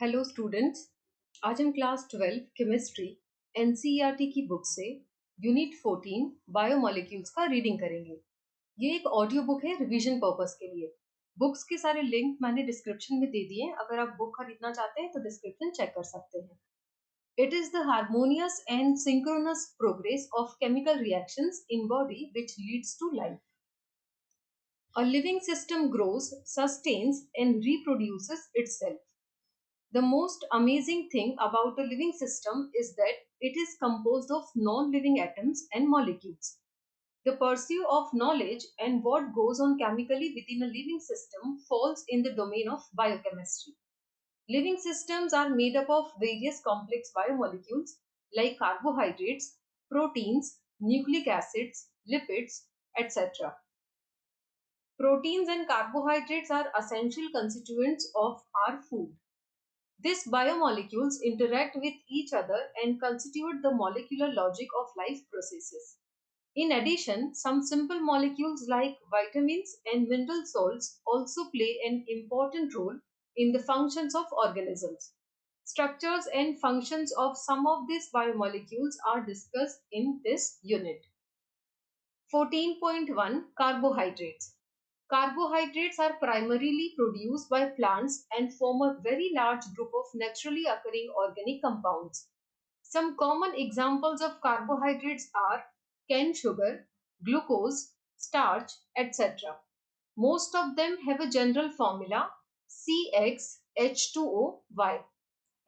Hello students. आज हम class 12 chemistry NCERT की बुक से यूनिट 14 बायोमोलिक्यूल्स का रीडिंग करेंगे। ये एक ऑडियो बुक है रिवीजन पर्पस के लिए। बुक्स के सारे लिंक मैंने डिस्क्रिप्शन में दे दिए हैं। अगर आप बुक खरीदना चाहते हैं तो डिस्क्रिप्शन चेक कर सकते हैं। It is the harmonious and synchronous progress of chemical reactions in body which leads to life. A living system grows, sustains and reproduces itself. The most amazing thing about a living system is that it is composed of non-living atoms and molecules. The pursuit of knowledge and what goes on chemically within a living system falls in the domain of biochemistry. Living systems are made up of various complex biomolecules like carbohydrates, proteins, nucleic acids, lipids, etc. Proteins and carbohydrates are essential constituents of our food. These biomolecules interact with each other and constitute the molecular logic of life processes. In addition, some simple molecules like vitamins and mineral salts also play an important role in the functions of organisms. Structures and functions of some of these biomolecules are discussed in this unit. 14.1 Carbohydrates. Carbohydrates are primarily produced by plants and form a very large group of naturally occurring organic compounds. Some common examples of carbohydrates are cane sugar, glucose, starch, etc. Most of them have a general formula CxH2OY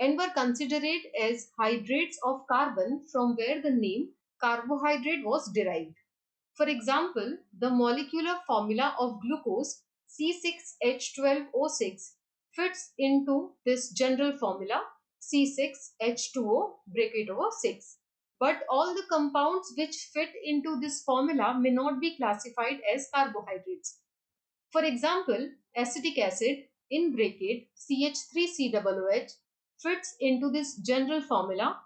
and were considered as hydrates of carbon, from where the name carbohydrate was derived. For example, the molecular formula of glucose C6H12O6 fits into this general formula C6H2O bracket over 6. But all the compounds which fit into this formula may not be classified as carbohydrates. For example, acetic acid in bracket CH3COOH fits into this general formula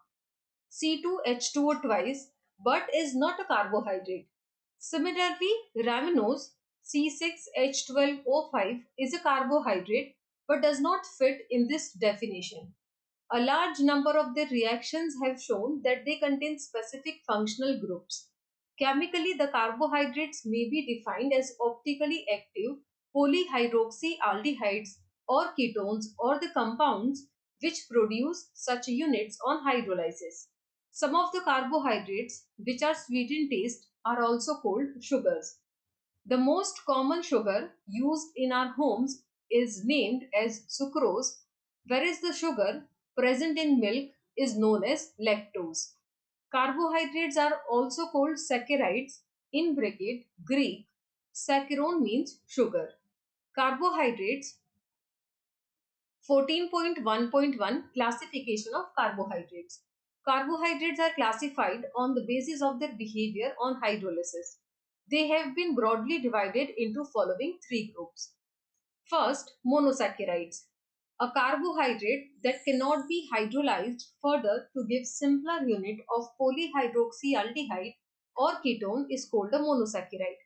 C2H2O twice but is not a carbohydrate. Similarly, ramenose C6H12O5 is a carbohydrate but does not fit in this definition. A large number of their reactions have shown that they contain specific functional groups. Chemically, the carbohydrates may be defined as optically active polyhydroxyaldehydes or ketones, or the compounds which produce such units on hydrolysis. Some of the carbohydrates which are sweet in taste are also called sugars. The most common sugar used in our homes is named as sucrose, whereas the sugar present in milk is known as lactose. Carbohydrates are also called saccharides, in bracket Greek. Saccharon means sugar. Carbohydrates. 14.1.1 Classification of carbohydrates. Carbohydrates are classified on the basis of their behavior on hydrolysis. They have been broadly divided into following three groups. First, monosaccharides. A carbohydrate that cannot be hydrolyzed further to give simpler unit of polyhydroxyaldehyde or ketone is called a monosaccharide.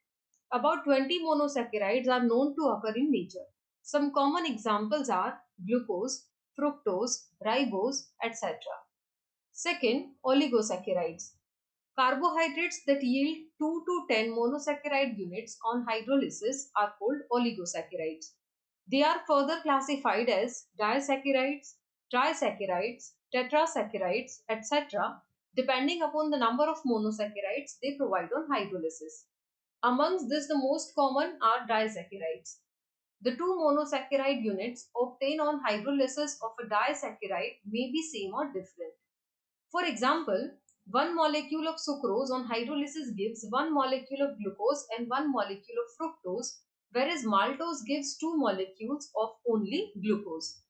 About 20 monosaccharides are known to occur in nature. Some common examples are glucose, fructose, ribose, etc. Second, oligosaccharides. Carbohydrates that yield 2 to 10 monosaccharide units on hydrolysis are called oligosaccharides. They are further classified as disaccharides, trisaccharides, tetrasaccharides, etc., depending upon the number of monosaccharides they provide on hydrolysis. Amongst this, the most common are disaccharides. The two monosaccharide units obtained on hydrolysis of a disaccharide may be same or different. For example, one molecule of sucrose on hydrolysis gives one molecule of glucose and one molecule of fructose, whereas maltose gives two molecules of only glucose.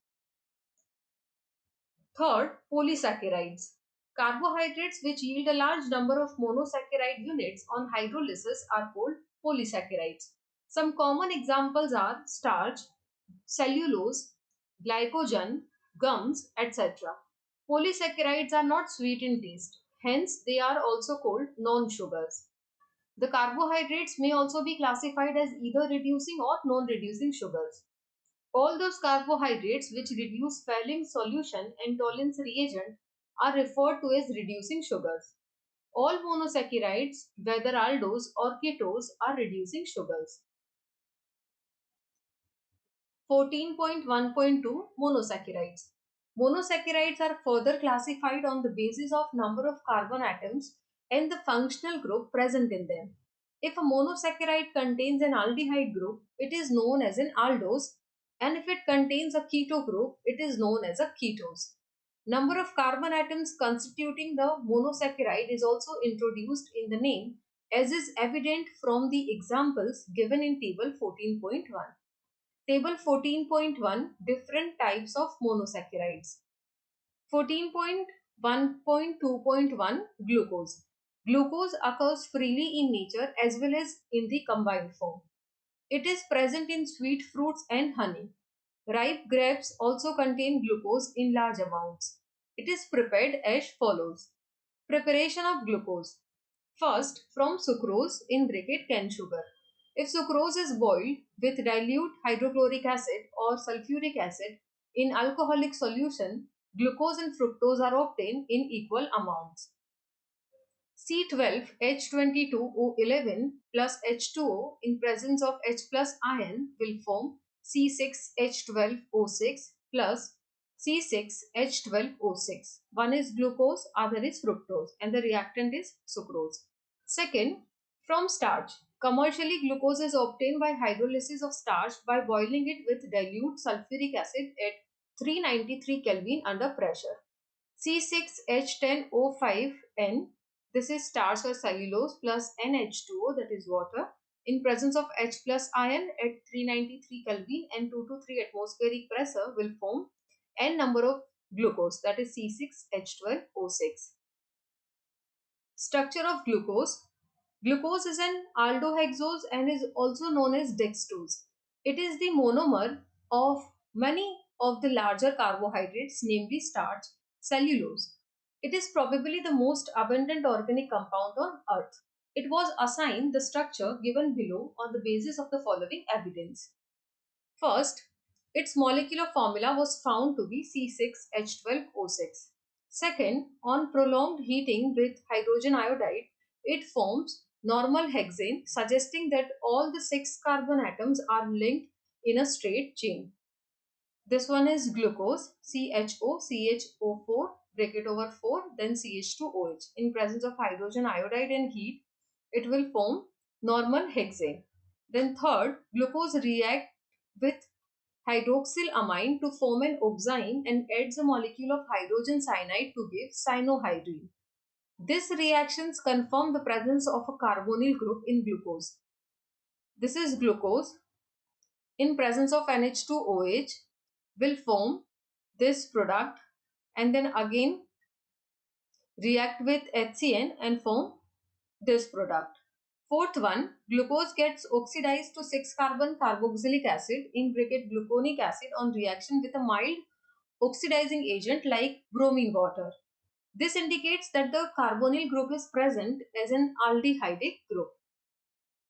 Third, polysaccharides. Carbohydrates which yield a large number of monosaccharide units on hydrolysis are called polysaccharides. Some common examples are starch, cellulose, glycogen, gums, etc. Polysaccharides are not sweet in taste, hence they are also called non-sugars. The carbohydrates may also be classified as either reducing or non-reducing sugars. All those carbohydrates which reduce Fehling solution and Tollens reagent are referred to as reducing sugars. All monosaccharides, whether aldose or ketose, are reducing sugars. 14.1.2 Monosaccharides. Monosaccharides are further classified on the basis of number of carbon atoms and the functional group present in them. If a monosaccharide contains an aldehyde group, it is known as an aldose, and if it contains a keto group, it is known as a ketose. Number of carbon atoms constituting the monosaccharide is also introduced in the name, as is evident from the examples given in table 14.1. Table 14.1 Different types of monosaccharides. 14.1.2.1 Glucose. Glucose occurs freely in nature as well as in the combined form. It is present in sweet fruits and honey. Ripe grapes also contain glucose in large amounts. It is prepared as follows. Preparation of glucose. First, from sucrose in bracket cane sugar. If sucrose is boiled with dilute hydrochloric acid or sulfuric acid in alcoholic solution, glucose and fructose are obtained in equal amounts. C12H22O11 plus H2O in presence of H plus ion will form C6H12O6 plus C6H12O6. One is glucose, other is fructose, and the reactant is sucrose. Second, from starch. Commercially, glucose is obtained by hydrolysis of starch by boiling it with dilute sulfuric acid at 393 Kelvin under pressure. C6H10O5N, this is starch or cellulose plus NH2O, that is water, in presence of H plus ion at 393 Kelvin and 2 to 3 atmospheric pressure will form N number of glucose, that is C6H12O6. Structure of glucose. Glucose is an aldohexose and is also known as dextrose. It is the monomer of many of the larger carbohydrates, namely starch, cellulose. It is probably the most abundant organic compound on earth. It was assigned the structure given below on the basis of the following evidence. First, its molecular formula was found to be C6H12O6. Second, on prolonged heating with hydrogen iodide, it forms normal hexane, suggesting that all the 6 carbon atoms are linked in a straight chain. This one is glucose, CHO, 4, then CH2OH. In presence of hydrogen iodide and heat, it will form normal hexane. Then third, glucose react with hydroxylamine to form an oxime and adds a molecule of hydrogen cyanide to give cyanohydrine. These reactions confirm the presence of a carbonyl group in glucose. This is glucose in presence of NH2OH will form this product and then again react with HCN and form this product. Fourth one, glucose gets oxidized to 6-carbon carboxylic acid in bracket gluconic acid on reaction with a mild oxidizing agent like bromine water. This indicates that the carbonyl group is present as an aldehydic group.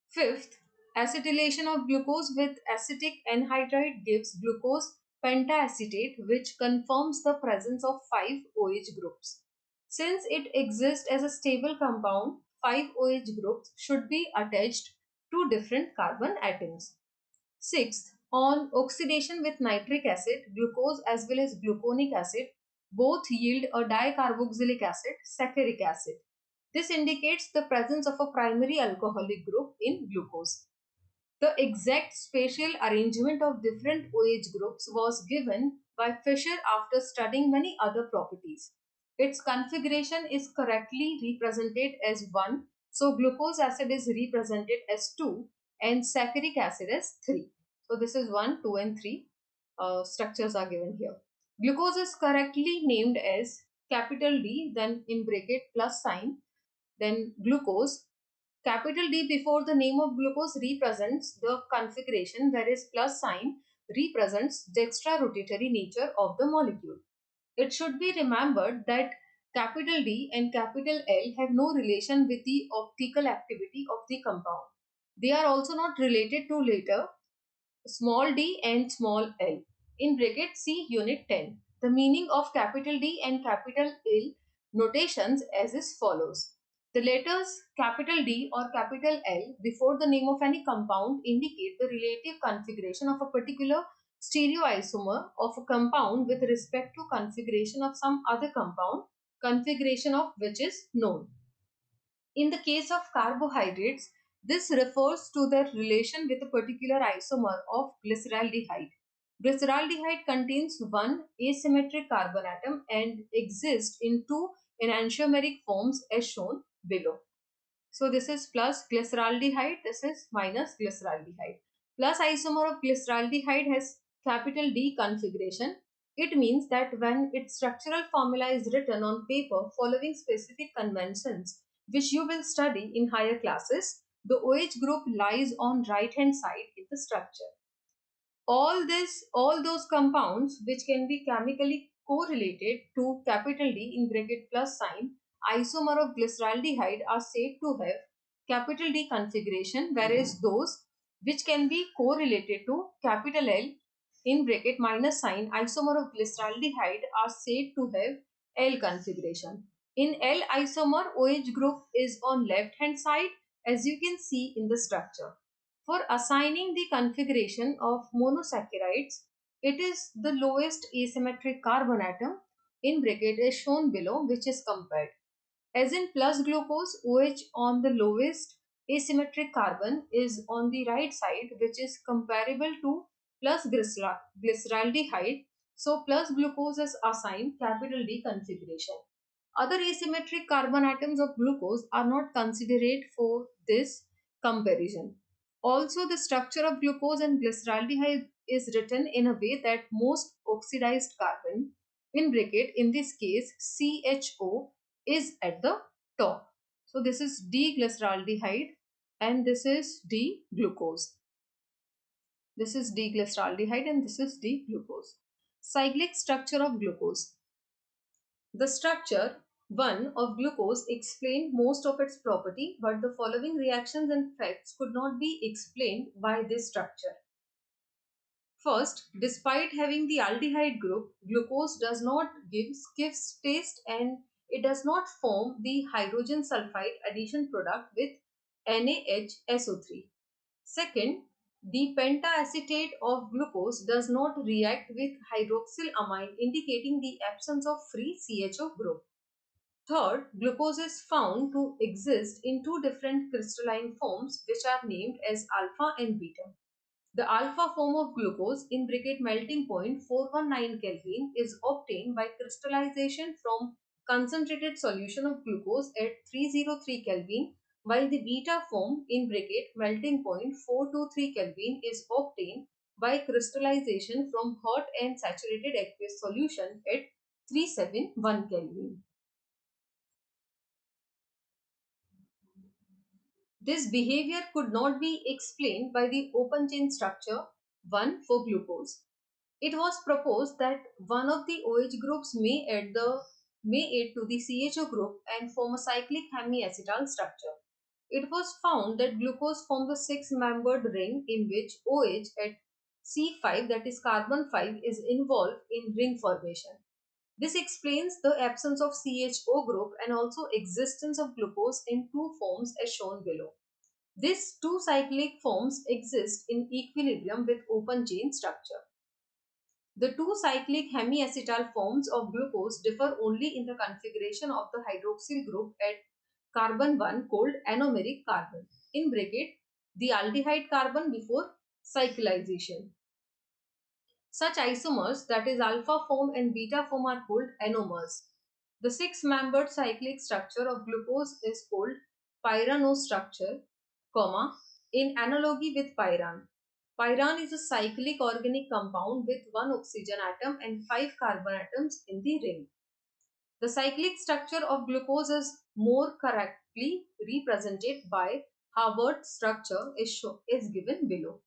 Fifth, acetylation of glucose with acetic anhydride gives glucose pentaacetate, which confirms the presence of 5 OH groups. Since it exists as a stable compound, 5 OH groups should be attached to different carbon atoms. Sixth, on oxidation with nitric acid, glucose as well as gluconic acid both yield a dicarboxylic acid, saccharic acid. This indicates the presence of a primary alcoholic group in glucose. The exact spatial arrangement of different OH groups was given by Fischer after studying many other properties. Its configuration is correctly represented as 1, so glucose acid is represented as 2 and saccharic acid as 3. So this is 1, 2 and 3 structures are given here. Glucose is correctly named as capital D, then in bracket plus sign, then glucose. Capital D before the name of glucose represents the configuration, whereas plus sign represents dextrorotatory nature of the molecule. It should be remembered that capital D and capital L have no relation with the optical activity of the compound. They are also not related to later small d and small l. In bracket see unit 10. The meaning of capital D and capital L notations as is follows. The letters capital D or capital L before the name of any compound indicate the relative configuration of a particular stereoisomer of a compound with respect to configuration of some other compound, configuration of which is known. In the case of carbohydrates, this refers to their relation with a particular isomer of glyceraldehyde. Glyceraldehyde contains one asymmetric carbon atom and exists in two enantiomeric forms as shown below. So this is plus glyceraldehyde, this is minus glyceraldehyde. Plus isomer of glyceraldehyde has capital D configuration. It means that when its structural formula is written on paper following specific conventions which you will study in higher classes, the OH group lies on right hand side in the structure. All those compounds which can be chemically correlated to capital D in bracket plus sign isomer of glyceraldehyde are said to have capital D configuration, whereas those which can be correlated to capital L in bracket minus sign isomer of glyceraldehyde are said to have L configuration. In L isomer, OH group is on left hand side as you can see in the structure. For assigning the configuration of monosaccharides, it is the lowest asymmetric carbon atom in bracket is shown below, which is compared. As in plus glucose, OH on the lowest asymmetric carbon is on the right side, which is comparable to plus glyceraldehyde. So plus glucose is assigned capital D configuration. Other asymmetric carbon atoms of glucose are not considered for this comparison. Also, the structure of glucose and glyceraldehyde is written in a way that most oxidized carbon, in bracket in this case CHO, is at the top. So this is D-glyceraldehyde and this is D-glucose. This is D-glyceraldehyde and this is D-glucose. Cyclic structure of glucose. The structure 1 of glucose explained most of its property, but the following reactions and effects could not be explained by this structure. First, despite having the aldehyde group, glucose does not give Gibbs taste and it does not form the hydrogen sulfide addition product with NaHSO3. Second, the pentaacetate of glucose does not react with hydroxylamine, indicating the absence of free CHO group. Third, glucose is found to exist in two different crystalline forms which are named as alpha and beta. The alpha form of glucose in bracket melting point 419 Kelvin is obtained by crystallization from concentrated solution of glucose at 303 Kelvin, while the beta form in bracket melting point 423 Kelvin is obtained by crystallization from hot and saturated aqueous solution at 371 Kelvin. This behavior could not be explained by the open chain structure 1 for glucose. It was proposed that one of the OH groups may add to the CHO group and form a cyclic hemiacetal structure. It was found that glucose forms a six-membered ring in which OH at C5, that is carbon 5, is involved in ring formation. This explains the absence of CHO group and also existence of glucose in two forms as shown below. These two cyclic forms exist in equilibrium with open chain structure. The two cyclic hemiacetal forms of glucose differ only in the configuration of the hydroxyl group at carbon 1 called anomeric carbon, in bracket the aldehyde carbon before cyclization. Such isomers, that is alpha form and beta form, are called anomers. The six-membered cyclic structure of glucose is called pyranose structure, in analogy with pyran. Pyran is a cyclic organic compound with one oxygen atom and five carbon atoms in the ring. The cyclic structure of glucose is more correctly represented by Harvard structure is given below.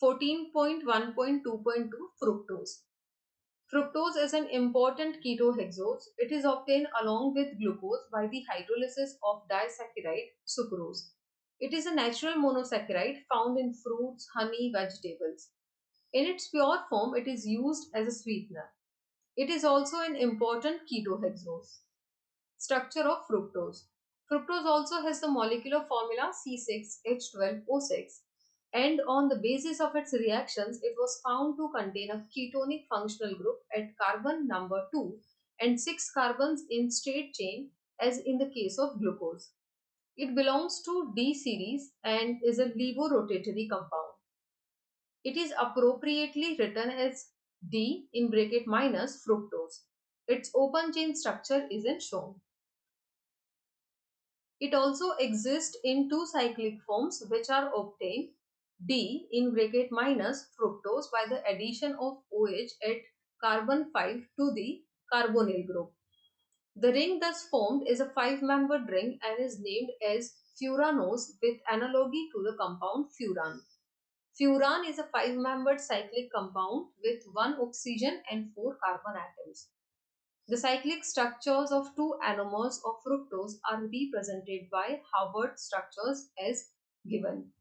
14.1.2.2 Fructose. Fructose is an important ketohexose. It is obtained along with glucose by the hydrolysis of disaccharide sucrose. It is a natural monosaccharide found in fruits, honey, vegetables. In its pure form, it is used as a sweetener. It is also an important ketohexose. Structure of fructose. Fructose also has the molecular formula C6H12O6, and on the basis of its reactions, it was found to contain a ketonic functional group at carbon number 2 and 6 carbons in straight chain as in the case of glucose. It belongs to D series and is a levorotatory compound. It is appropriately written as D in bracket minus fructose. Its open chain structure isn't shown. It also exists in two cyclic forms which are obtained D in bracket minus fructose by the addition of OH at carbon 5 to the carbonyl group. The ring thus formed is a five-membered ring and is named as furanose with analogy to the compound furan. Furan is a five-membered cyclic compound with one oxygen and four carbon atoms. The cyclic structures of two anomers of fructose are represented by Howard structures as given.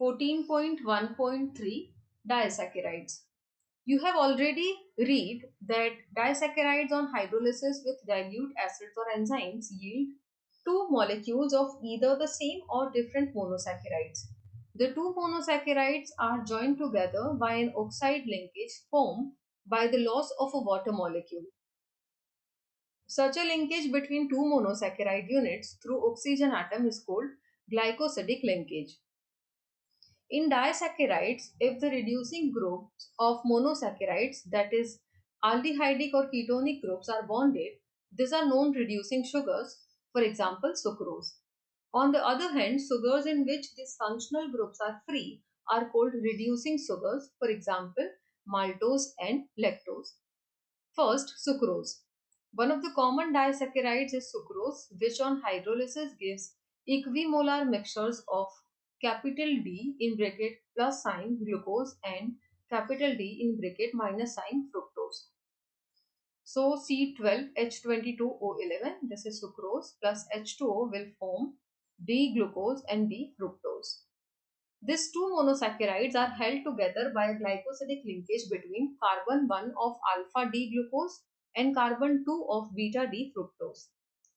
14.1.3 Disaccharides. You have already read that disaccharides on hydrolysis with dilute acids or enzymes yield two molecules of either the same or different monosaccharides. The two monosaccharides are joined together by an oxide linkage formed by the loss of a water molecule. Such a linkage between two monosaccharide units through oxygen atom is called glycosidic linkage. In disaccharides, if the reducing groups of monosaccharides, that is aldehydic or ketonic groups, are bonded, these are known reducing sugars, for example sucrose. On the other hand, sugars in which these functional groups are free are called reducing sugars, for example maltose and lactose. First, sucrose. One of the common disaccharides is sucrose, which on hydrolysis gives equimolar mixtures of capital D in bracket plus sign glucose and capital D in bracket minus sign fructose. So C12H22O11, this is sucrose, plus H2O will form D-glucose and D-fructose. These two monosaccharides are held together by a glycosidic linkage between carbon 1 of alpha D-glucose and carbon 2 of beta D-fructose.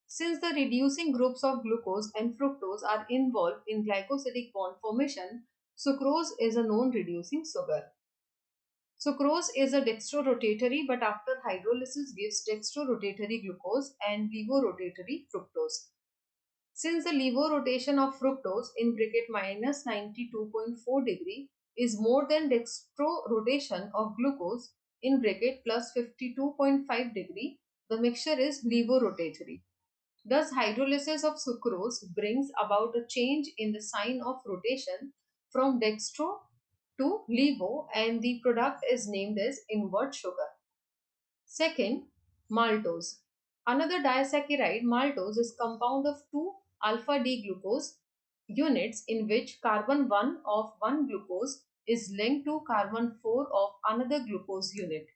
Since the reducing groups of glucose and fructose are involved in glycosidic bond formation, sucrose is a known reducing sugar. Sucrose is a dextrorotatory but after hydrolysis gives dextrorotatory glucose and levorotatory fructose. Since the levo-rotation of fructose in bracket minus 92.4 degree is more than dextro-rotation of glucose in bracket plus 52.5 degree, the mixture is levo-rotatory. Thus, hydrolysis of sucrose brings about a change in the sign of rotation from dextro to levo and the product is named as invert sugar. Second, maltose. Another disaccharide, maltose, is compound of two alpha D-glucose units in which carbon 1 of one glucose is linked to carbon 4 of another glucose unit.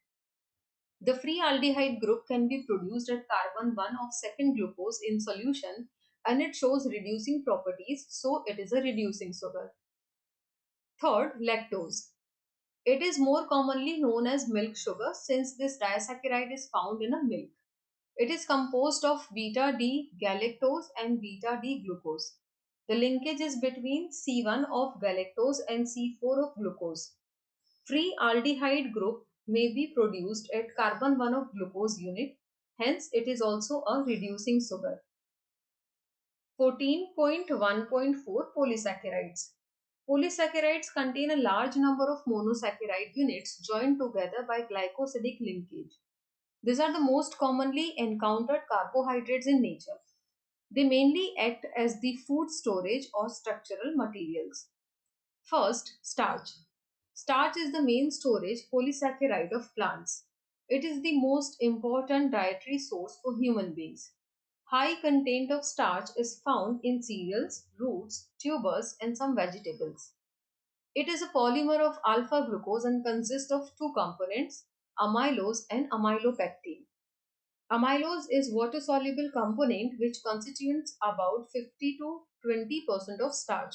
The free aldehyde group can be produced at carbon 1 of second glucose in solution and it shows reducing properties, so it is a reducing sugar. Third, lactose. It is more commonly known as milk sugar since this disaccharide is found in a milk. It is composed of beta D galactose and beta D glucose. The linkage is between C1 of galactose and C4 of glucose. Free aldehyde group may be produced at carbon 1 of glucose unit, hence it is also a reducing sugar. 14.1.4 Polysaccharides. Polysaccharides contain a large number of monosaccharide units joined together by glycosidic linkage. These are the most commonly encountered carbohydrates in nature. They mainly act as the food storage or structural materials. First, starch. Starch is the main storage polysaccharide of plants. It is the most important dietary source for human beings. High content of starch is found in cereals, roots, tubers, and some vegetables. It is a polymer of alpha glucose and consists of two components, amylose and amylopectin. Amylose is water-soluble component which constitutes about 50 to 20% of starch.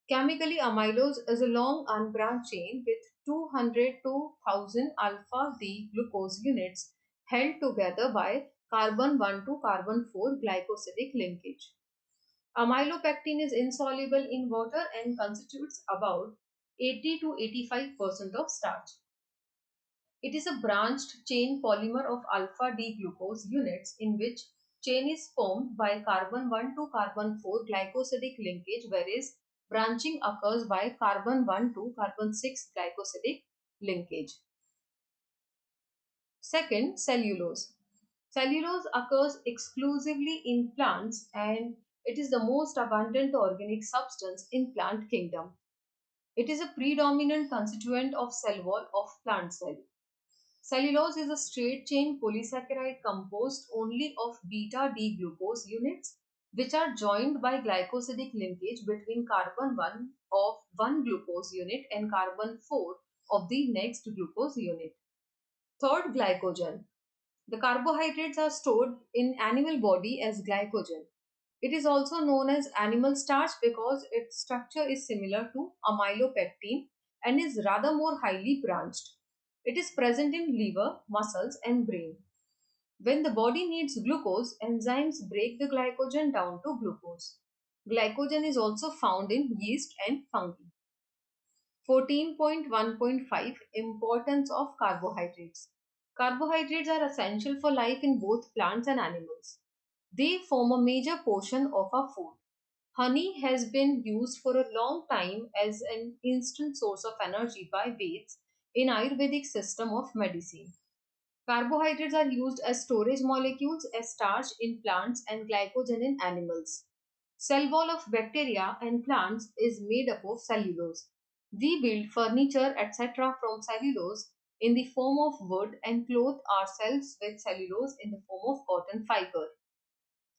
Chemically, amylose is a long unbranched chain with 200 to 1000 alpha D glucose units held together by carbon 1 to carbon 4 glycosidic linkage. Amylopectin is insoluble in water and constitutes about 80 to 85% of starch. It is a branched chain polymer of alpha D glucose units in which chain is formed by carbon 1 to carbon 4 glycosidic linkage, whereas branching occurs by carbon 1 to carbon 6 glycosidic linkage. Second, cellulose. Cellulose occurs exclusively in plants and it is the most abundant organic substance in plant kingdom. It is a predominant constituent of cell wall of plant cell. Cellulose is a straight chain polysaccharide composed only of beta D glucose units which are joined by glycosidic linkage between carbon 1 of one glucose unit and carbon 4 of the next glucose unit. Third, glycogen. The carbohydrates are stored in animal body as glycogen. It is also known as animal starch because its structure is similar to amylopectin and is rather more highly branched. It is present in liver, muscles and brain. When the body needs glucose, enzymes break the glycogen down to glucose. Glycogen is also found in yeast and fungi. 14.1.5 Importance of carbohydrates. Carbohydrates are essential for life in both plants and animals. They form a major portion of our food. Honey has been used for a long time as an instant source of energy by Veds in Ayurvedic system of medicine. Carbohydrates are used as storage molecules as starch in plants and glycogen in animals. Cell wall of bacteria and plants is made up of cellulose. We build furniture etc. from cellulose in the form of wood and clothe ourselves with cellulose in the form of cotton fiber.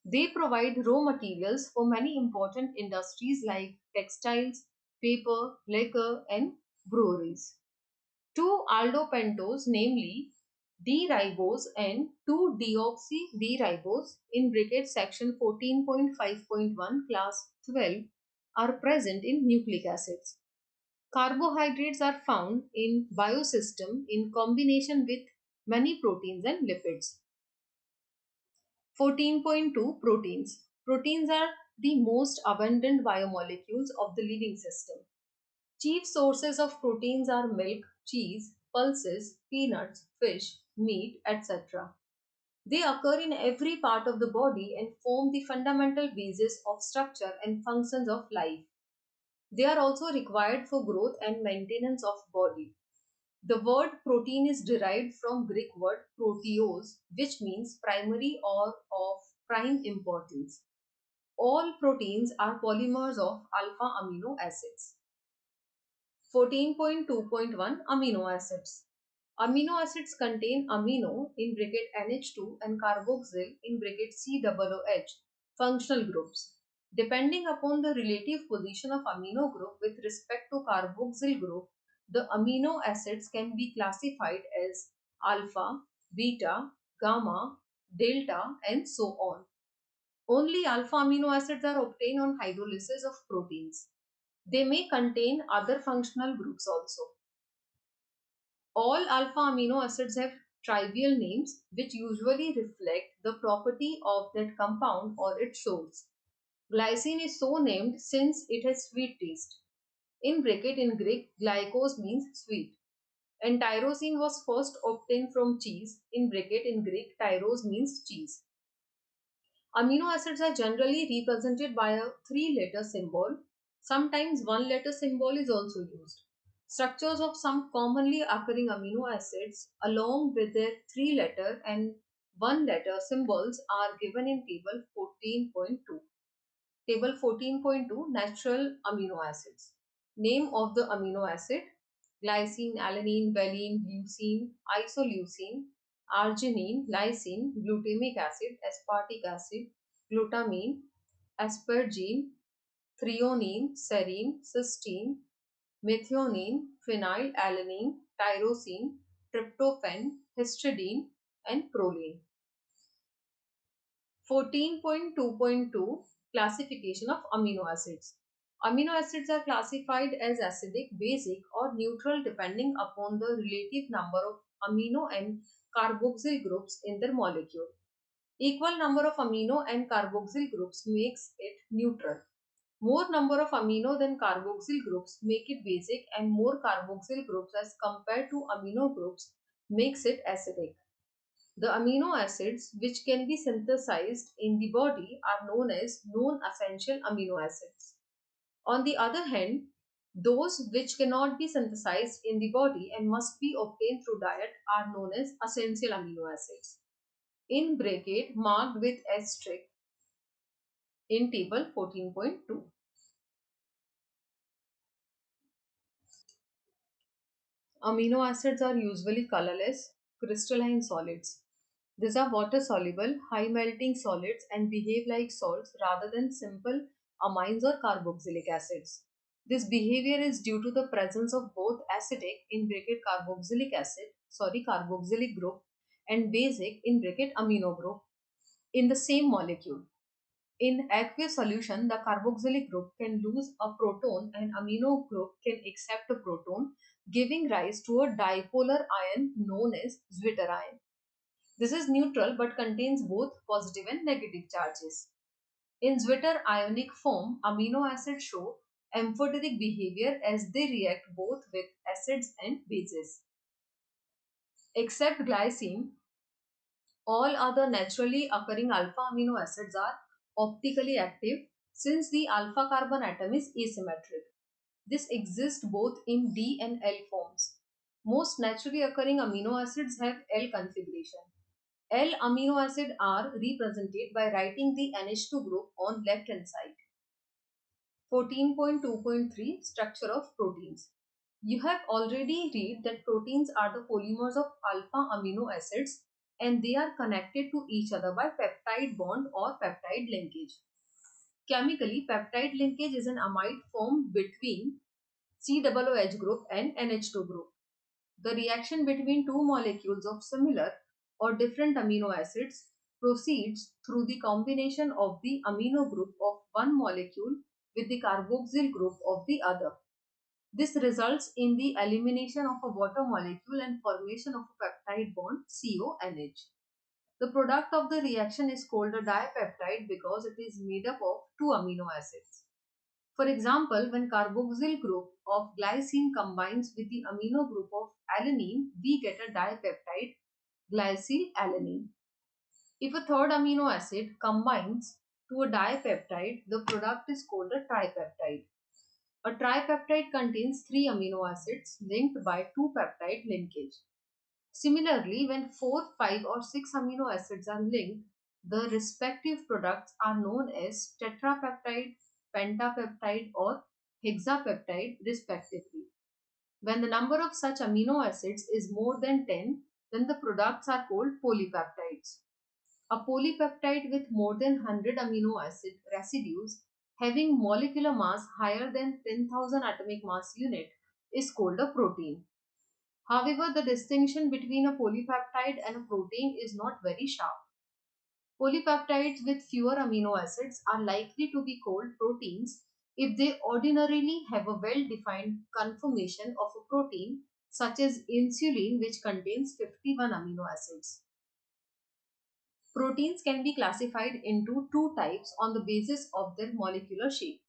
They provide raw materials for many important industries like textiles, paper, liquor, and breweries. Two aldopentose, namely D-ribose and 2-deoxy-D-ribose in bracket section 14.5.1 class 12 are present in nucleic acids. Carbohydrates are found in biosystem in combination with many proteins and lipids. 14.2 Proteins. Proteins are the most abundant biomolecules of the living system. Chief sources of proteins are milk, cheese, pulses, peanuts, fish, meat, etc. They occur in every part of the body and form the fundamental basis of structure and functions of life. They are also required for growth and maintenance of body. The word protein is derived from Greek word proteos, which means primary or of prime importance. All proteins are polymers of alpha amino acids. 14.2.1 Amino acids. Amino acids contain amino in bracket NH2 and carboxyl in bracket COOH functional groups. Depending upon the relative position of amino group with respect to carboxyl group, the amino acids can be classified as alpha, beta, gamma, delta and so on. Only alpha amino acids are obtained on hydrolysis of proteins. They may contain other functional groups also. All alpha amino acids have trivial names which usually reflect the property of that compound or its source. Glycine is so named since it has sweet taste. In bracket in Greek, glycos means sweet. And tyrosine was first obtained from cheese. In bracket in Greek, tyros means cheese. Amino acids are generally represented by a three-letter symbol. Sometimes one-letter symbol is also used. Structures of some commonly occurring amino acids along with their three-letter and one-letter symbols are given in table 14.2. Table 14.2 Natural amino acids. Name of the amino acid: glycine, alanine, valine, leucine, isoleucine, arginine, lysine, glutamic acid, aspartic acid, glutamine, asparagine, threonine, serine, cysteine, methionine, phenylalanine, tyrosine, tryptophan, histidine, and proline. 14.2.2 Classification of amino acids. Amino acids are classified as acidic, basic, or neutral depending upon the relative number of amino and carboxyl groups in their molecule. Equal number of amino and carboxyl groups makes it neutral. More number of amino than carboxyl groups make it basic, and more carboxyl groups as compared to amino groups makes it acidic. The amino acids which can be synthesized in the body are known as non-essential amino acids. On the other hand, those which cannot be synthesized in the body and must be obtained through diet are known as essential amino acids. In bracket marked with asterisk in table 14.2. Amino acids are usually colorless, crystalline solids. These are water soluble, high melting solids and behave like salts rather than simple amines or carboxylic acids. This behavior is due to the presence of both acidic in bracket carboxylic group and basic in bracket amino group in the same molecule. In aqueous solution, the carboxylic group can lose a proton and amino group can accept a proton, giving rise to a dipolar ion known as Zwitter ion. This is neutral but contains both positive and negative charges. In Zwitter ionic form, amino acids show amphoteric behavior as they react both with acids and bases. Except glycine, all other naturally occurring alpha amino acids are optically active since the alpha carbon atom is asymmetric. This exists both in D and L forms. Most naturally occurring amino acids have L configuration. L amino acid are represented by writing the NH2 group on left hand side. 14.2.3 Structure of proteins. You have already read that proteins are the polymers of alpha amino acids and they are connected to each other by peptide bond or peptide linkage. Chemically, peptide linkage is an amide formed between COOH group and NH2 group. The reaction between two molecules of similar or different amino acids proceeds through the combination of the amino group of one molecule with the carboxyl group of the other. This results in the elimination of a water molecule and formation of a peptide bond CONH. The product of the reaction is called a dipeptide because it is made up of two amino acids. For example, when carboxyl group of glycine combines with the amino group of alanine, we get a dipeptide glycylalanine. If a third amino acid combines to a dipeptide, the product is called a tripeptide. A tripeptide contains three amino acids linked by two peptide linkage. Similarly, when 4, 5 or 6 amino acids are linked, the respective products are known as tetrapeptide, pentapeptide or hexapeptide respectively. When the number of such amino acids is more than 10, then the products are called polypeptides. A polypeptide with more than 100 amino acid residues having molecular mass higher than 10,000 atomic mass unit is called a protein. However, the distinction between a polypeptide and a protein is not very sharp. Polypeptides with fewer amino acids are likely to be called proteins if they ordinarily have a well-defined conformation of a protein such as insulin which contains 51 amino acids. Proteins can be classified into two types on the basis of their molecular shape.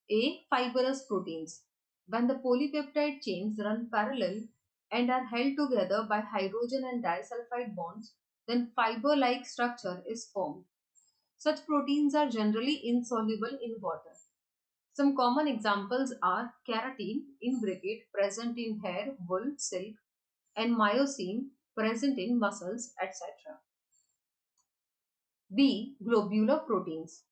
A. Fibrous proteins. When the polypeptide chains run parallel and are held together by hydrogen and disulfide bonds, then fiber-like structure is formed. Such proteins are generally insoluble in water. Some common examples are keratin in bracket present in hair, wool, silk, and myosin present in muscles, etc. B. Globular proteins.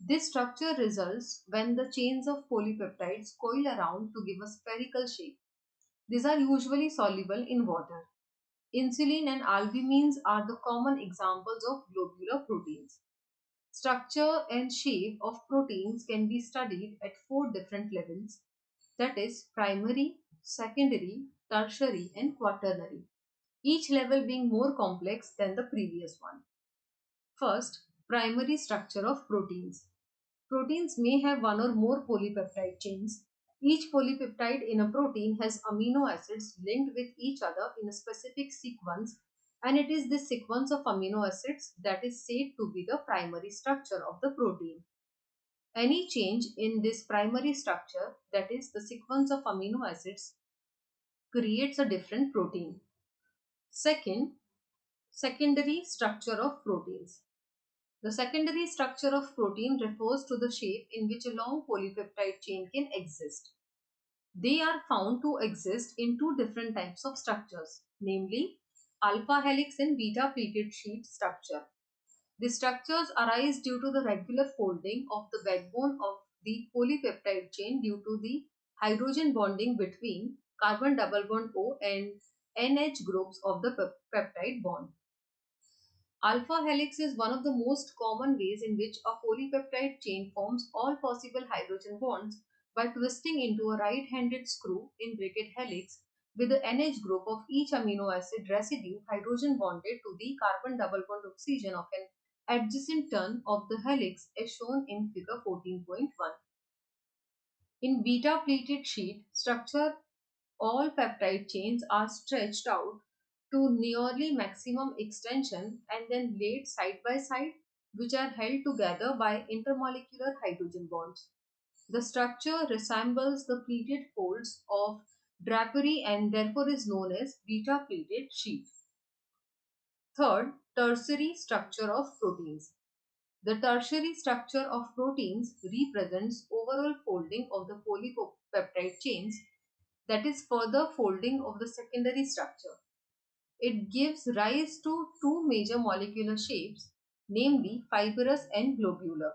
This structure results when the chains of polypeptides coil around to give a spherical shape. These are usually soluble in water. Insulin and albumins are the common examples of globular proteins. Structure and shape of proteins can be studied at four different levels, that is primary, secondary, tertiary and quaternary, each level being more complex than the previous one. First, Primary structure of proteins. Proteins may have one or more polypeptide chains. Each polypeptide in a protein has amino acids linked with each other in a specific sequence, and it is this sequence of amino acids that is said to be the primary structure of the protein. Any change in this primary structure, that is the sequence of amino acids, creates a different protein. Second, secondary structure of proteins. The secondary structure of protein refers to the shape in which a long polypeptide chain can exist. They are found to exist in two different types of structures, namely alpha helix and beta pleated sheet structure. The structures arise due to the regular folding of the backbone of the polypeptide chain due to the hydrogen bonding between carbon double bond O and NH groups of the peptide bond. Alpha helix is one of the most common ways in which a polypeptide chain forms all possible hydrogen bonds by twisting into a right-handed screw in bracket helix with the NH group of each amino acid residue hydrogen bonded to the carbon double bond oxygen of an adjacent turn of the helix as shown in figure 14.1. In beta pleated sheet structure, all peptide chains are stretched out to nearly maximum extension and then laid side by side, which are held together by intermolecular hydrogen bonds. The structure resembles the pleated folds of drapery and therefore is known as beta pleated sheet. Third, tertiary structure of proteins. The tertiary structure of proteins represents overall folding of the polypeptide chains, that is further folding of the secondary structure. It gives rise to two major molecular shapes, namely fibrous and globular.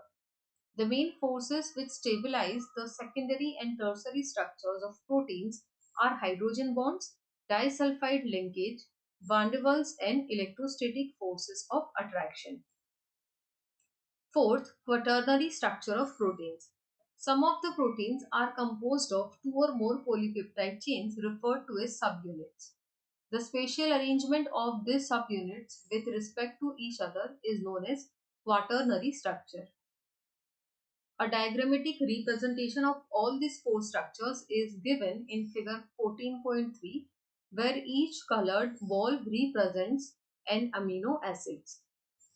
The main forces which stabilize the secondary and tertiary structures of proteins are hydrogen bonds, disulfide linkage, van der Waals, and electrostatic forces of attraction. Fourth, quaternary structure of proteins. Some of the proteins are composed of two or more polypeptide chains referred to as subunits. The spatial arrangement of these subunits with respect to each other is known as quaternary structure. A diagrammatic representation of all these four structures is given in figure 14.3, where each colored ball represents an amino acids.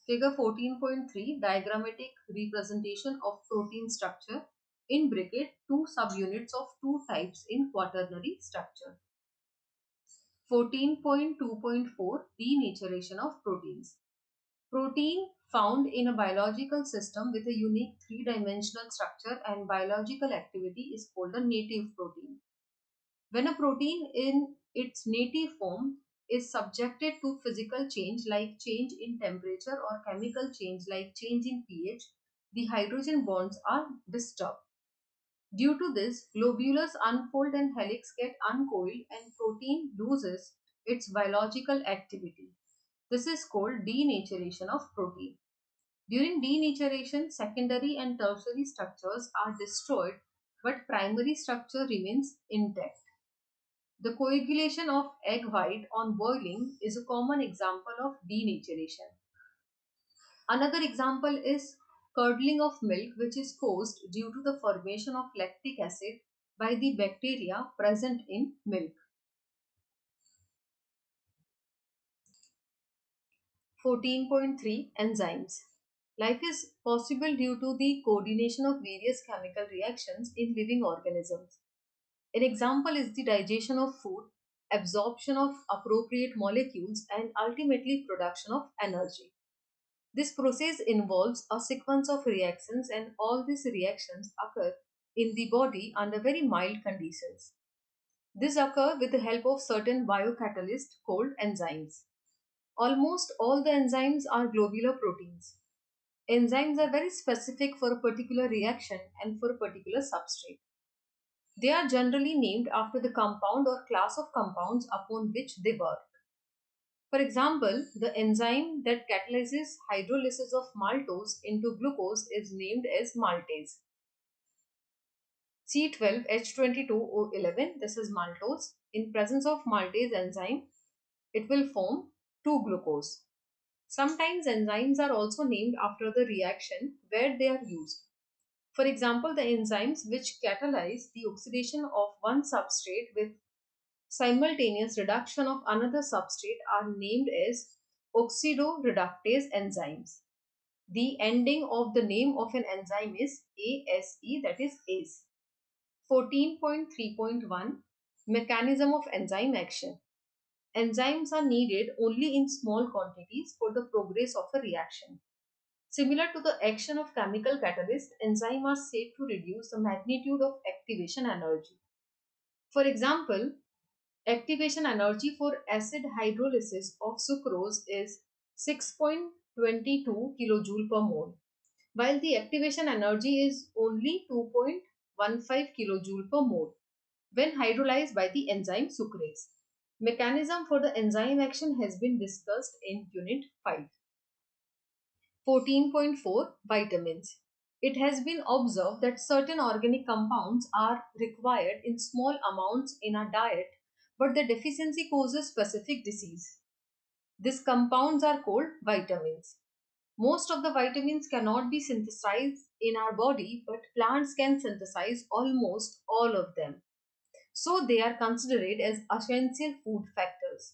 Figure 14.3, diagrammatic representation of protein structure in bracket two subunits of two types in quaternary structure. 14.2.4, denaturation of proteins. Protein found in a biological system with a unique three-dimensional structure and biological activity is called a native protein. When a protein in its native form is subjected to physical change like change in temperature or chemical change like change in pH, the hydrogen bonds are disturbed. Due to this, globulars unfold and helix get uncoiled and protein loses its biological activity. This is called denaturation of protein. During denaturation, secondary and tertiary structures are destroyed, but primary structure remains intact. The coagulation of egg white on boiling is a common example of denaturation. Another example is curdling of milk, which is caused due to the formation of lactic acid by the bacteria present in milk. 14.3, Enzymes. Life is possible due to the coordination of various chemical reactions in living organisms. An example is the digestion of food, absorption of appropriate molecules, and ultimately production of energy. This process involves a sequence of reactions, and all these reactions occur in the body under very mild conditions. This occurs with the help of certain biocatalysts called enzymes. Almost all the enzymes are globular proteins. Enzymes are very specific for a particular reaction and for a particular substrate. They are generally named after the compound or class of compounds upon which they work. For example, the enzyme that catalyzes hydrolysis of maltose into glucose is named as maltase. C12H22O11, this is maltose. In presence of maltase enzyme, it will form 2-glucose. Sometimes enzymes are also named after the reaction where they are used. For example, the enzymes which catalyze the oxidation of one substrate with simultaneous reduction of another substrate are named as oxidoreductase enzymes. The ending of the name of an enzyme is ASE, that is ACE. 14.3.1 Mechanism of enzyme action. Enzymes are needed only in small quantities for the progress of a reaction. Similar to the action of chemical catalysts, enzymes are said to reduce the magnitude of activation energy. For example, activation energy for acid hydrolysis of sucrose is 6.22 kJ per mole, while the activation energy is only 2.15 kJ per mole when hydrolyzed by the enzyme sucrase. Mechanism for the enzyme action has been discussed in Unit 5. 14.4 Vitamins. It has been observed that certain organic compounds are required in small amounts in our diet, but the deficiency causes specific disease. These compounds are called vitamins. Most of the vitamins cannot be synthesized in our body, but plants can synthesize almost all of them. So they are considered as essential food factors.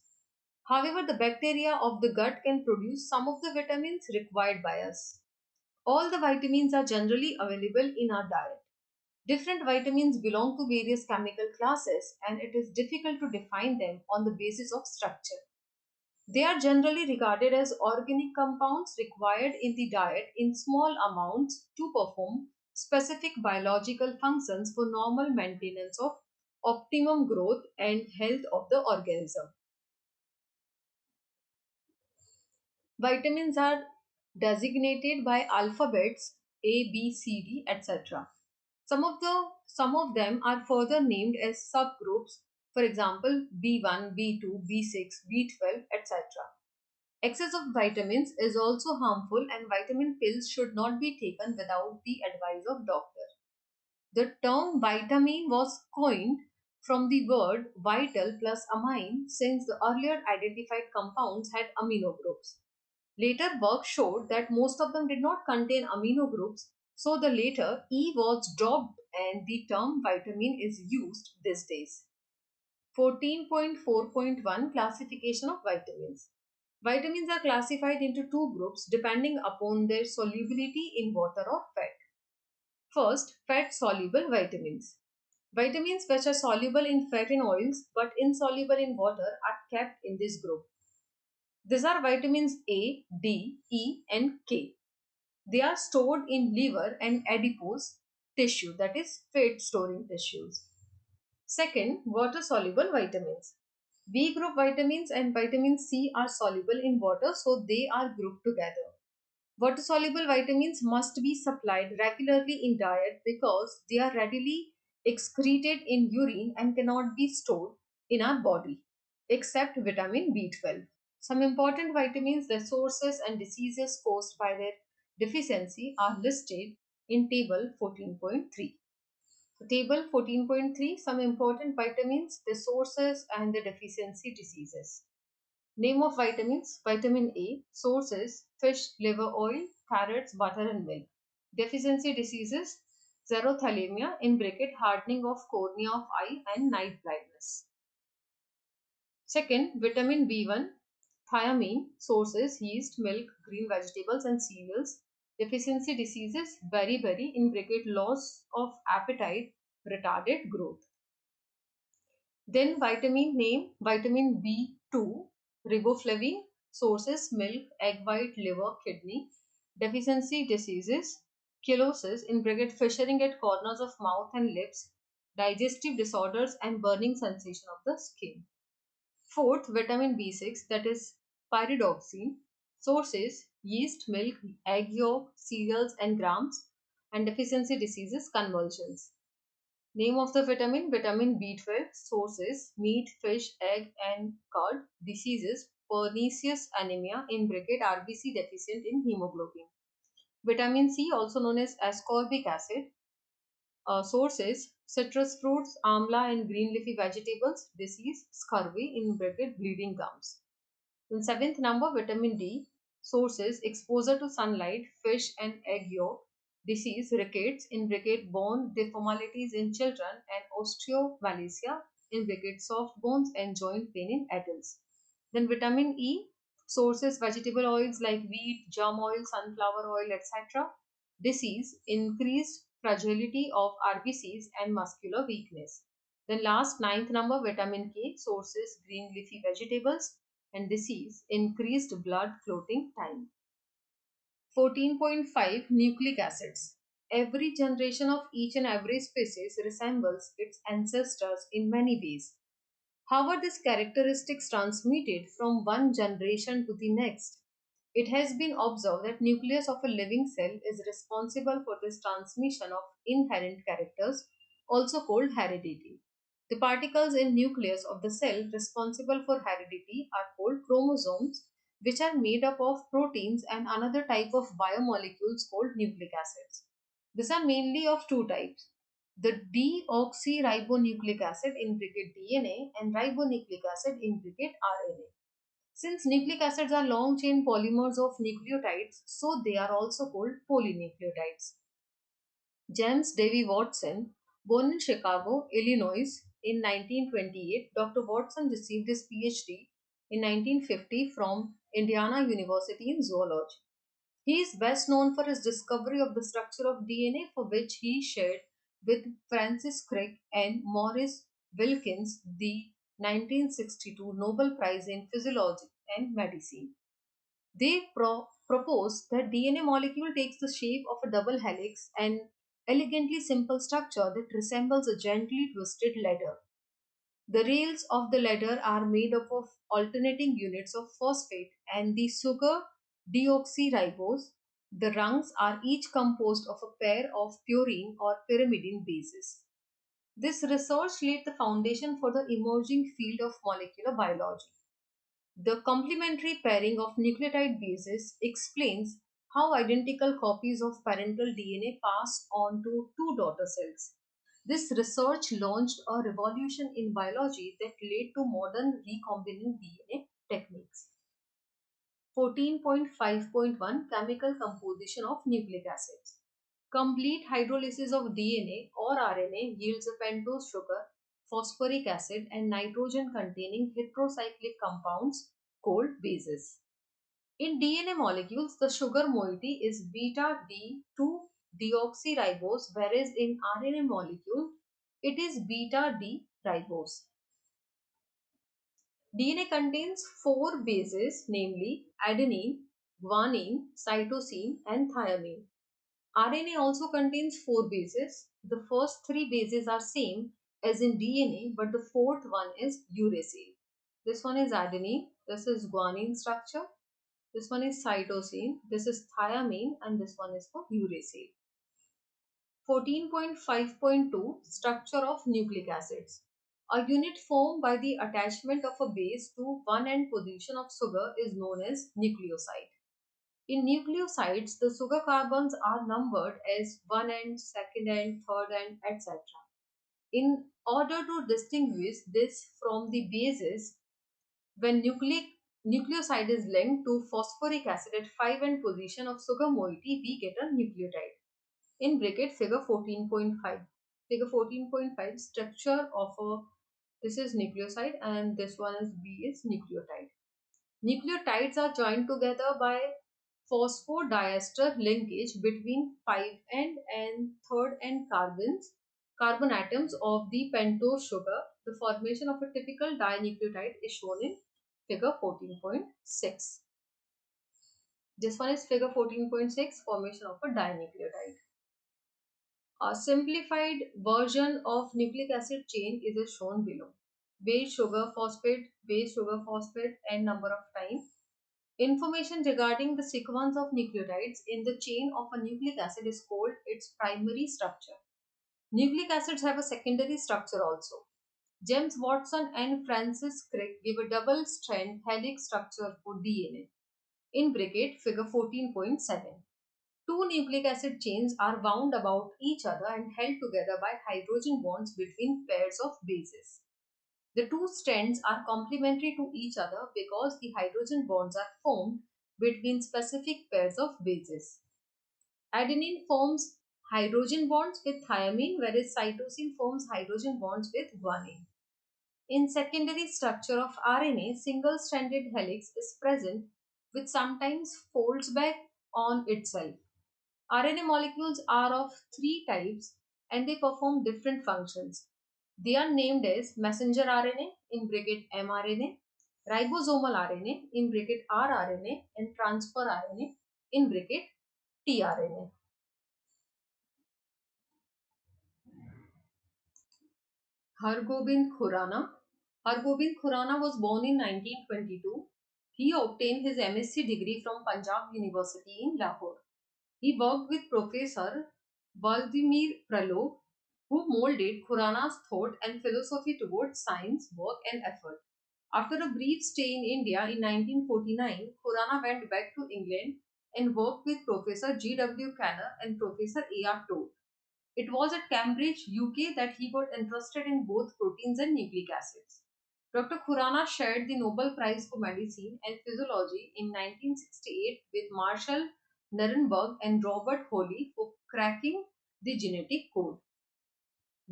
However, the bacteria of the gut can produce some of the vitamins required by us. All the vitamins are generally available in our diet. Different vitamins belong to various chemical classes and it is difficult to define them on the basis of structure. They are generally regarded as organic compounds required in the diet in small amounts to perform specific biological functions for normal maintenance of optimum growth and health of the organism. Vitamins are designated by alphabets A, B, C, D, etc. Some of them are further named as subgroups, for example B1, B2, B6, B12, etc. Excess of vitamins is also harmful and vitamin pills should not be taken without the advice of doctor. The term vitamin was coined from the word vital plus amine since the earlier identified compounds had amino groups. Later work showed that most of them did not contain amino groups, so the later E was dropped and the term vitamin is used these days. 14.4.1 Classification of vitamins. Vitamins are classified into two groups depending upon their solubility in water or fat. First, fat soluble vitamins. Vitamins which are soluble in fat and oils but insoluble in water are kept in this group. These are vitamins A, D, E, and K. They are stored in liver and adipose tissue, that is, fat storing tissues. Second, water soluble vitamins. B group vitamins and vitamin C are soluble in water, so they are grouped together. Water soluble vitamins must be supplied regularly in diet because they are readily excreted in urine and cannot be stored in our body, except vitamin B12. Some important vitamins, their sources and diseases caused by their deficiency are listed in table 14.3. So table 14.3, some important vitamins, their sources and the deficiency diseases. Name of vitamins: vitamin A, sources fish, liver oil, carrots, butter and milk. Deficiency diseases: xerothalamia, in bracket hardening of cornea of eye and night blindness. Second, vitamin B1, thiamine, sources yeast, milk, green vegetables and cereals. Deficiency diseases: beriberi, in bracket loss of appetite, retarded growth. Then vitamin name: vitamin B2, riboflavin, sources milk, egg white, liver, kidney. Deficiency diseases: chelosis, in bracket fissuring at corners of mouth and lips, digestive disorders and burning sensation of the skin. Fourth, vitamin B6, that is pyridoxine, sources yeast, milk, egg yolk, cereals and grams. And deficiency diseases: convulsions. Name of the vitamin: vitamin B12, sources meat, fish, egg and curd. Diseases: pernicious anemia, in bracket RBC deficient in hemoglobin. Vitamin C, also known as ascorbic acid, sources citrus fruits, amla and green leafy vegetables. Disease: scurvy, in bracket bleeding gums. Then seventh number, vitamin D, Sources: exposure to sunlight, fish and egg yolk. Disease: rickets, in bracket bone deformalities in children, and osteomalacia, in bracket soft bones and joint pain in adults. Then vitamin E. Sources: vegetable oils like wheat, germ oil, sunflower oil, etc. Disease: increased fragility of RBCs and muscular weakness. Then last, ninth number, vitamin K. Sources: green leafy vegetables. And disease: increased blood clotting time. 14.5 Nucleic acids. Every generation of each and every species resembles its ancestors in many ways. How are these characteristics transmitted from one generation to the next? It has been observed that nucleus of a living cell is responsible for this transmission of inherent characters, also called heredity. The particles in nucleus of the cell responsible for heredity are called chromosomes, which are made up of proteins and another type of biomolecules called nucleic acids. These are mainly of two types: the deoxyribonucleic acid implicate DNA and ribonucleic acid implicate RNA. Since nucleic acids are long chain polymers of nucleotides, so they are also called polynucleotides. James Davy Watson, born in Chicago, Illinois in 1928, Dr. Watson received his PhD in 1950 from Indiana University in zoology. He is best known for his discovery of the structure of DNA, for which he shared with Francis Crick and Maurice Wilkins the 1962 Nobel Prize in Physiology and Medicine. They propose that DNA molecule takes the shape of a double helix, an elegantly simple structure that resembles a gently twisted ladder. The rails of the ladder are made up of alternating units of phosphate and the sugar deoxyribose. The rungs are each composed of a pair of purine or pyrimidine bases. This research laid the foundation for the emerging field of molecular biology. The complementary pairing of nucleotide bases explains how identical copies of parental DNA pass on to two daughter cells. This research launched a revolution in biology that led to modern recombinant DNA techniques. 14.5.1 Chemical composition of nucleic acids. Complete hydrolysis of DNA or RNA yields a pentose sugar, phosphoric acid, and nitrogen containing heterocyclic compounds called bases. In DNA molecules, the sugar moiety is beta D2 deoxyribose, whereas in RNA molecule, it is beta D ribose. DNA contains four bases, namely adenine, guanine, cytosine, and thymine. RNA also contains four bases. The first three bases are same as in DNA, but the fourth one is uracil. This one is adenine, this is guanine structure, this one is cytosine, this is thymine, and this one is for uracil. 14.5.2 Structure of nucleic acids. A unit formed by the attachment of a base to one end position of sugar is known as nucleoside. In nucleosides, the sugar carbons are numbered as one end, second end, third end, etc. In order to distinguish this from the bases, when nucleoside is linked to phosphoric acid at 5 end position of sugar moiety, we get a nucleotide. In bracket figure 14.5. Figure 14.5 structure of a, this is nucleoside and this one is B is nucleotide. Nucleotides are joined together by phosphodiester linkage between 5 end and third end carbon atoms of the pentose sugar. The formation of a typical dinucleotide is shown in figure 14.6. This one is figure 14.6, formation of a dinucleotide. A simplified version of nucleic acid chain is as shown below. Base sugar phosphate, and number of time. Information regarding the sequence of nucleotides in the chain of a nucleic acid is called its primary structure. Nucleic acids have a secondary structure also. James Watson and Francis Crick give a double strand helix structure for DNA. In bracket figure 14.7. Two nucleic acid chains are wound about each other and held together by hydrogen bonds between pairs of bases. The two strands are complementary to each other because the hydrogen bonds are formed between specific pairs of bases. Adenine forms hydrogen bonds with thymine, whereas cytosine forms hydrogen bonds with guanine. In secondary structure of RNA, single-stranded helix is present which sometimes folds back on itself. RNA molecules are of three types and they perform different functions. They are named as messenger RNA in bracket mRNA, ribosomal RNA in bracket rRNA, and transfer RNA in bracket tRNA. Hargobind Khurana. Hargobind Khurana was born in 1922. He obtained his MSc degree from Punjab University in Lahore. He worked with Professor Vladimir Pralov, who molded Khurana's thought and philosophy towards science, work, and effort. After a brief stay in India in 1949, Khurana went back to England and worked with Professor G. W. Canner and Professor A. R. Todd. It was at Cambridge, UK that he got interested in both proteins and nucleic acids. Dr. Khurana shared the Nobel Prize for Medicine and Physiology in 1968 with Marshall Nirenberg and Robert Holly for cracking the genetic code.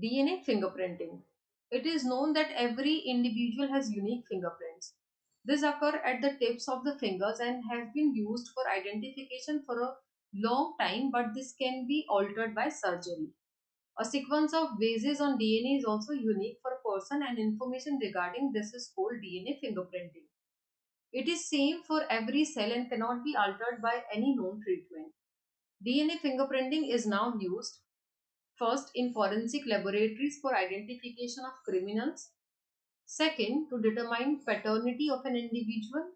DNA fingerprinting. It is known that every individual has unique fingerprints. These occur at the tips of the fingers and have been used for identification for a long time, but this can be altered by surgery. A sequence of bases on DNA is also unique for a person, and information regarding this is called DNA fingerprinting. It is same for every cell and cannot be altered by any known treatment. DNA fingerprinting is now used first in forensic laboratories for identification of criminals, second to determine paternity of an individual,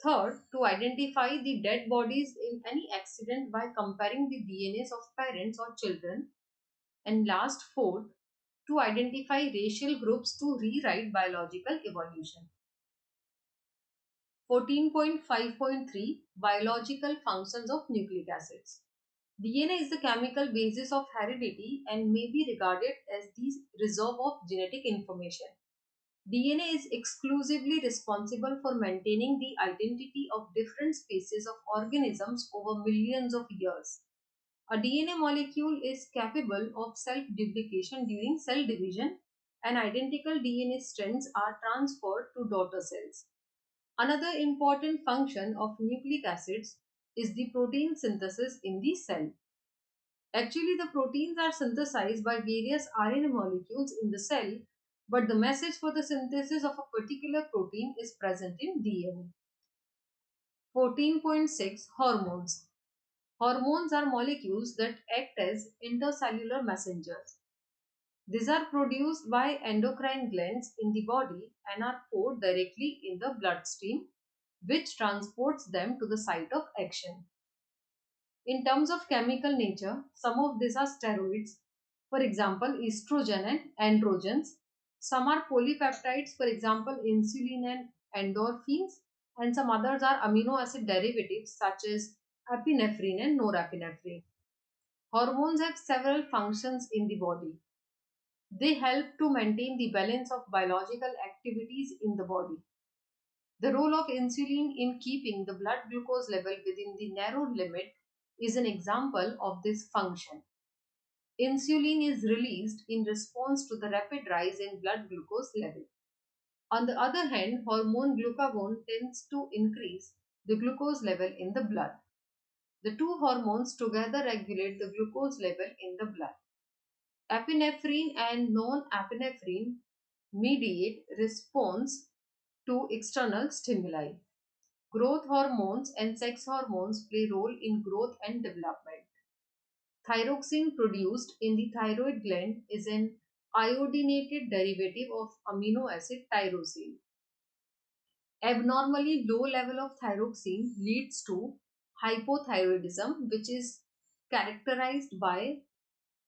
third to identify the dead bodies in any accident by comparing the DNAs of parents or children, and last fourth to identify racial groups to rewrite biological evolution. 14.5.3 Biological functions of nucleic acids. DNA is the chemical basis of heredity and may be regarded as the reserve of genetic information. DNA is exclusively responsible for maintaining the identity of different species of organisms over millions of years. A DNA molecule is capable of self-duplication during cell division, and identical DNA strands are transferred to daughter cells. Another important function of nucleic acids is the protein synthesis in the cell. Actually, the proteins are synthesized by various RNA molecules in the cell, but the message for the synthesis of a particular protein is present in DNA. 14.6 Hormones. Hormones are molecules that act as intercellular messengers. These are produced by endocrine glands in the body and are poured directly in the bloodstream, which transports them to the site of action. In terms of chemical nature, some of these are steroids, for example, estrogen and androgens. Some are polypeptides, for example, insulin and endorphins, and some others are amino acid derivatives such as epinephrine and norepinephrine. Hormones have several functions in the body. They help to maintain the balance of biological activities in the body. The role of insulin in keeping the blood glucose level within the narrow limit is an example of this function. Insulin is released in response to the rapid rise in blood glucose level. On the other hand, hormone glucagon tends to increase the glucose level in the blood. The two hormones together regulate the glucose level in the blood. Epinephrine and non-epinephrine mediate response to external stimuli. Growth hormones and sex hormones play role in growth and development. Thyroxine produced in the thyroid gland is an iodinated derivative of amino acid tyrosine. Abnormally low level of thyroxine leads to hypothyroidism, which is characterized by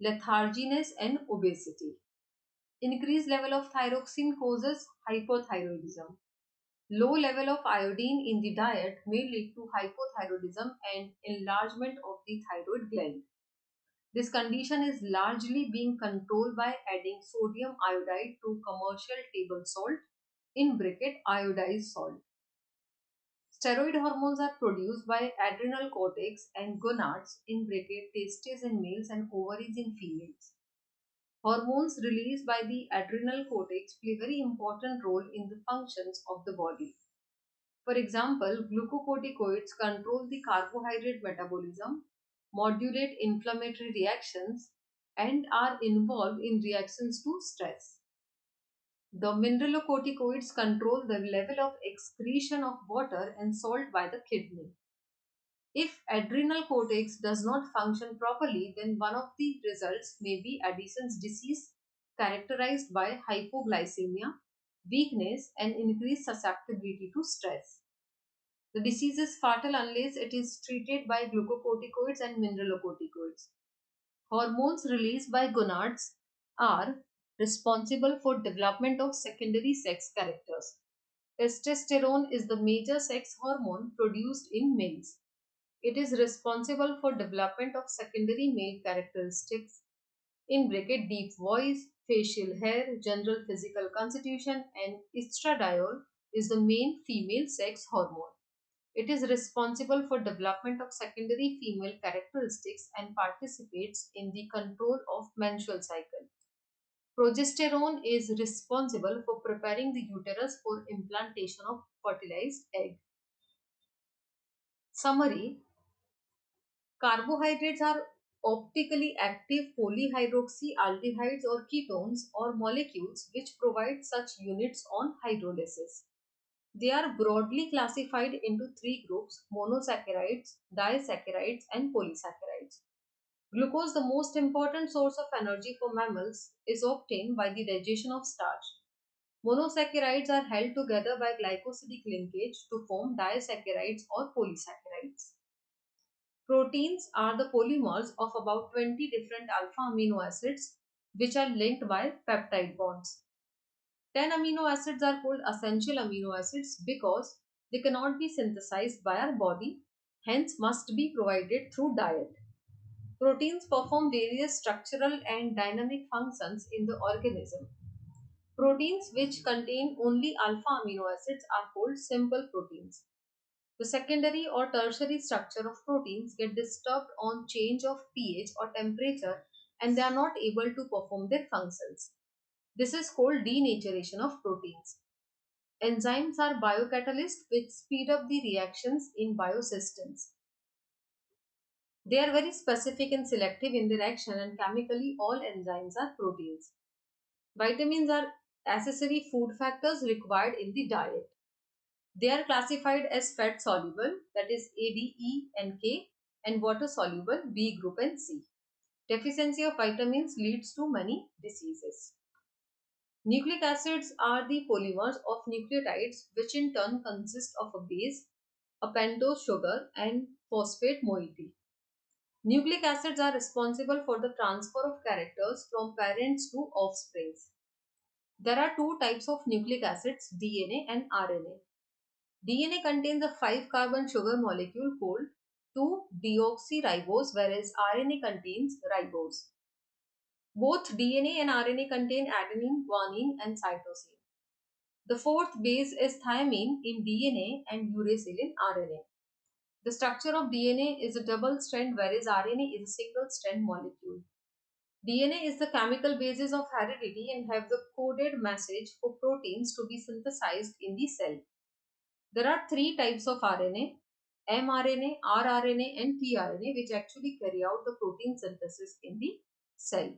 letharginess and obesity. Increased level of thyroxine causes hypothyroidism. Low level of iodine in the diet may lead to hypothyroidism and enlargement of the thyroid gland. This condition is largely being controlled by adding sodium iodide to commercial table salt in bracket iodized salt. Steroid hormones are produced by adrenal cortex and gonads in bracket testes in males and ovaries in females. Hormones released by the adrenal cortex play a very important role in the functions of the body. For example, glucocorticoids control the carbohydrate metabolism, modulate inflammatory reactions, and are involved in reactions to stress. The mineralocorticoids control the level of excretion of water and salt by the kidney. If adrenal cortex does not function properly, then one of the results may be Addison's disease characterized by hypoglycemia, weakness, and increased susceptibility to stress. The disease is fatal unless it is treated by glucocorticoids and mineralocorticoids. Hormones released by gonads are responsible for development of secondary sex characters. Testosterone is the major sex hormone produced in males. It is responsible for development of secondary male characteristics in bracket deep voice, facial hair, general physical constitution, and estradiol is the main female sex hormone. It is responsible for development of secondary female characteristics and participates in the control of menstrual cycle. Progesterone is responsible for preparing the uterus for implantation of fertilized egg. Summary: carbohydrates are optically active polyhydroxyaldehydes or ketones or molecules which provide such units on hydrolysis. They are broadly classified into three groups: monosaccharides, disaccharides, and polysaccharides. Glucose, the most important source of energy for mammals, is obtained by the digestion of starch. Monosaccharides are held together by glycosidic linkage to form disaccharides or polysaccharides. Proteins are the polymers of about 20 different alpha amino acids which are linked by peptide bonds. 10 amino acids are called essential amino acids because they cannot be synthesized by our body, hence must be provided through diet. Proteins perform various structural and dynamic functions in the organism. Proteins which contain only alpha amino acids are called simple proteins. The secondary or tertiary structure of proteins get disturbed on change of pH or temperature and they are not able to perform their functions. This is called denaturation of proteins. Enzymes are biocatalysts which speed up the reactions in biosystems. They are very specific and selective in their action, and chemically all enzymes are proteins. Vitamins are accessory food factors required in the diet. They are classified as fat soluble, that is A, D, E and K, and water soluble, B group and C. Deficiency of vitamins leads to many diseases. Nucleic acids are the polymers of nucleotides which in turn consist of a base, a pentose sugar and phosphate moiety. Nucleic acids are responsible for the transfer of characters from parents to offsprings. There are two types of nucleic acids, DNA and RNA. DNA contains a 5-carbon sugar molecule called 2-deoxyribose, whereas RNA contains ribose. Both DNA and RNA contain adenine, guanine and cytosine. The fourth base is thymine in DNA and uracil in RNA. The structure of DNA is a double strand, whereas RNA is a single strand molecule. DNA is the chemical basis of heredity and have the coded message for proteins to be synthesized in the cell. There are three types of RNA: mRNA, rRNA and tRNA, which actually carry out the protein synthesis in the cell.